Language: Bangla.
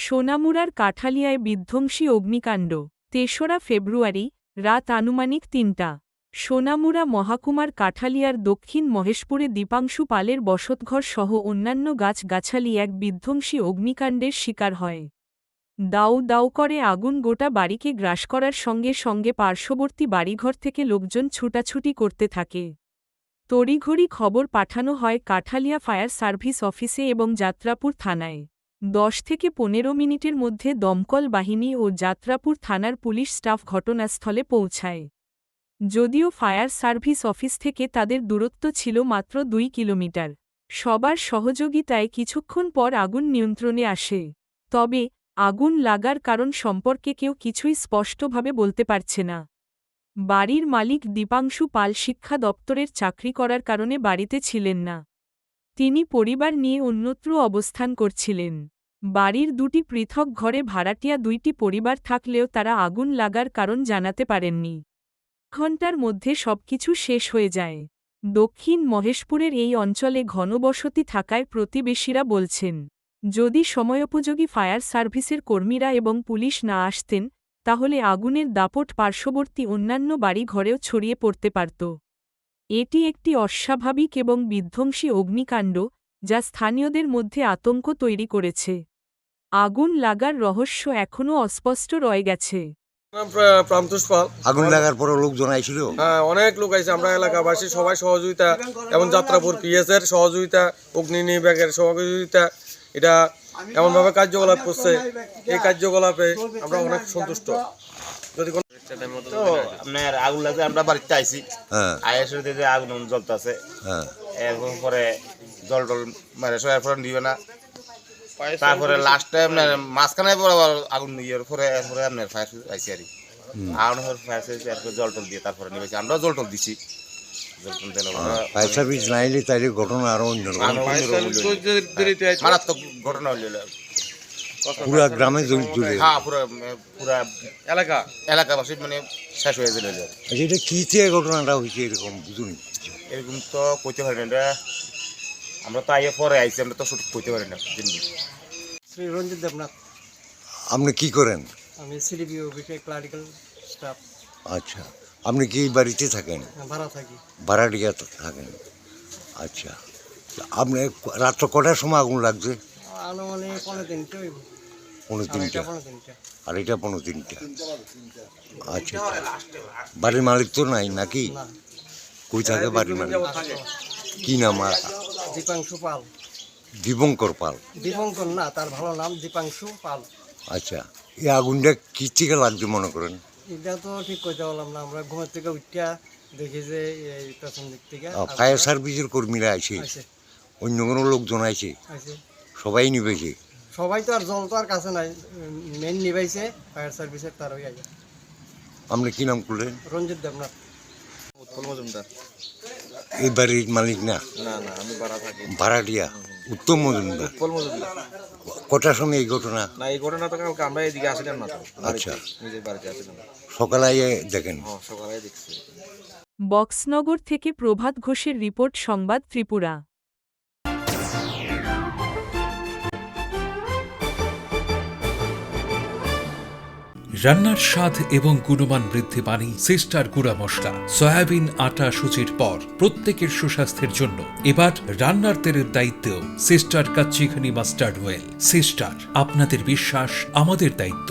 সোনামুড়ার কাঠালিয়ায় বিধ্বংসী অগ্নিকাণ্ড ৩রা ফেব্রুয়ারি রাত আনুমানিক ৩টা। সোনামুড়া মহকুমার কাঠালিয়ার দক্ষিণ মহেশপুরে দীপাংশু পালের বসতঘর সহ অন্যান্য গাছগাছালি এক বিধ্বংসী অগ্নিকাণ্ডের শিকার হয়। দাউ দাউ করে আগুন গোটা বাড়িকে গ্রাস করার সঙ্গে সঙ্গে পার্শ্ববর্তী বাড়িঘর থেকে লোকজন ছুটাছুটি করতে থাকে। তড়িঘড়ি খবর পাঠানো হয় কাঠালিয়া ফায়ার সার্ভিস অফিসে এবং যাত্রাপুর থানায়। ১০ থেকে ১৫ মিনিটের মধ্যে দমকল বাহিনী ও যাত্রাপুর থানার পুলিশ স্টাফ ঘটনাস্থলে পৌঁছায়। যদিও ফায়ার সার্ভিস অফিস থেকে তাদের দূরত্ব ছিল মাত্র ২ কিলোমিটার। সবার সহযোগিতায় কিছুক্ষণ পর আগুন নিয়ন্ত্রণে আসে। তবে আগুন লাগার কারণ সম্পর্কে কেউ কিছুই স্পষ্টভাবে বলতে পারছে না। বাড়ির মালিক দীপাংশু পাল শিক্ষা দপ্তরের চাকরি করার কারণে বাড়িতে ছিলেন না। তিনি পরিবার নিয়ে অন্যত্র অবস্থান করছিলেন। বাড়ির দুটি পৃথক ঘরে ভাড়াটিয়া ২টি পরিবার থাকলেও তারা আগুন লাগার কারণ জানাতে পারেননি। ঘণ্টার মধ্যে সবকিছু শেষ হয়ে যায়। দক্ষিণ মহেশপুরের এই অঞ্চলে ঘনবসতি থাকায় প্রতিবেশীরা বলছেন, যদি সময়োপযোগী ফায়ার সার্ভিসের কর্মীরা এবং পুলিশ না আসতেন তাহলে আগুনের দাপট পার্শ্ববর্তী অন্যান্য বাড়ি ঘরেও ছড়িয়ে পড়তে পারত। এটি একটি অস্বাভাবিক এবং বিধ্বংসী অগ্নিকাণ্ড যা স্থানীয়দের মধ্যে আতঙ্ক তৈরি করেছে। আগুন লাগার রহস্য এখনও অস্পষ্ট রয়ে গেছে। প্রান্তোষ পাল। আগুন লাগার পরে লোকজন আইছিল? হ্যাঁ, অনেক লোক আইছে। আমরা এলাকাবাসী সবাই সহযোগিতা এবং যাত্রাপুর পিএস এর সহযোগিতা, অগ্নি বিভাগের সহযোগিতা, এটা এমনভাবে কার্যকলাপ করছে, এই কার্যকলাপে আমরা অনেক সন্তুষ্ট। যদি আপনার আগুন লাগছে, আমরা বাড়িতে আইছি, আইসে যে আগুন জ্বলতেছে, এরপরে জল টল মানে এরপরে দিবে না, তারপরে লাস্টে আপনার মাঝখানে আগুন ইয়ের পরে এরপরে আপনার ফায়ার আইসি আর আগুন ফায়ার জল টল দিয়ে তারপরে নিবেছি। আমরা জল টল দিছি। ফায়ার সার্ভিস না এলে তাইলে ঘটনা আরো মারাত্মক ঘটনা হইল। পুরা গ্রামে জুড়ে, হ্যাঁ পুরা এলাকাবাসী মানে শেষ হয়ে গেল। আচ্ছা, এটা কি ঘটনাটা হয়েছে এরকম বুঝুন? এরকম তো কইতে পারি না, আমরা তো আইয়ে পরে আইছি, আমরা তো সঠিক কইতে পারি না। শ্রী রঞ্জিত দেবনাথ। আপনি কি করেন? আমি সিডিপি অফিসে ক্লারিক্যাল স্টাফ। আচ্ছা, আপনি কি বাড়িতে থাকেন? ভাড়া থাকি। ভাড়াটিয়া থাকেন? আচ্ছা, আপনি রাত্র কটার সময় আগুন লাগছে? আনুমানিক ৩:৩০ হইব। ৩:৩০। আর এটা ৩:৩০। আচ্ছা, বাড়ির মালিক তো নাই নাকি? কই থাকে বাড়ির মালিক? কি নাম? দীপাংশু পাল। দীপঙ্কর পাল? দীপঙ্কর না, তার ভালো নাম দীপাংশু পাল। আচ্ছা, এই আগুনটা কি থেকে লাগছে মনে করেন? এটা তো ঠিক কইতে পারলাম না, আমরা ঘুমের থেকে উঠিয়া দেখি যে এই পেছন দিক থেকে ফায়ার সার্ভিসের কর্মীরা আছে, অন্য কোনো লোকজন আছে, সবাই নিবেছে? সবাই তো আর জল তো আর কাছে নাই, মেন নিবাইছে ফায়ার সার্ভিসের, তার হয়ে গেছে। আপনি কি নাম করলেন? রঞ্জিত দেবনাথ। উৎপল মজুমদার। এই বাড়ির মালিক না? না না, আমি ভাড়া থাকি। ভাড়াটিয়া উত্তম মজুমদার। উৎপল মজুমদার। কটার সময় এই ঘটনা? না, এই ঘটনা তো কালকে আমরা এদিকে আসিলাম না। আচ্ছা, নিজের বাড়িতে আসিলাম। সকালে দেখেন? হ্যাঁ, সকালে দেখছি। বক্সনগর থেকে প্রভাত ঘোষের রিপোর্ট, সংবাদ ত্রিপুরা। রান্নার স্বাদ এবং গুণমান বৃদ্ধি পানি সিস্টার গুঁড়া মশলা। সয়াবিন আটা সুচির পর প্রত্যেকের সুস্বাস্থ্যের জন্য এবার রান্নার তেলের দায়িত্বেও সিস্টার কাচ্চিখানি মাস্টার্ড অয়েল। সিস্টার, আপনাদের বিশ্বাস আমাদের দায়িত্ব।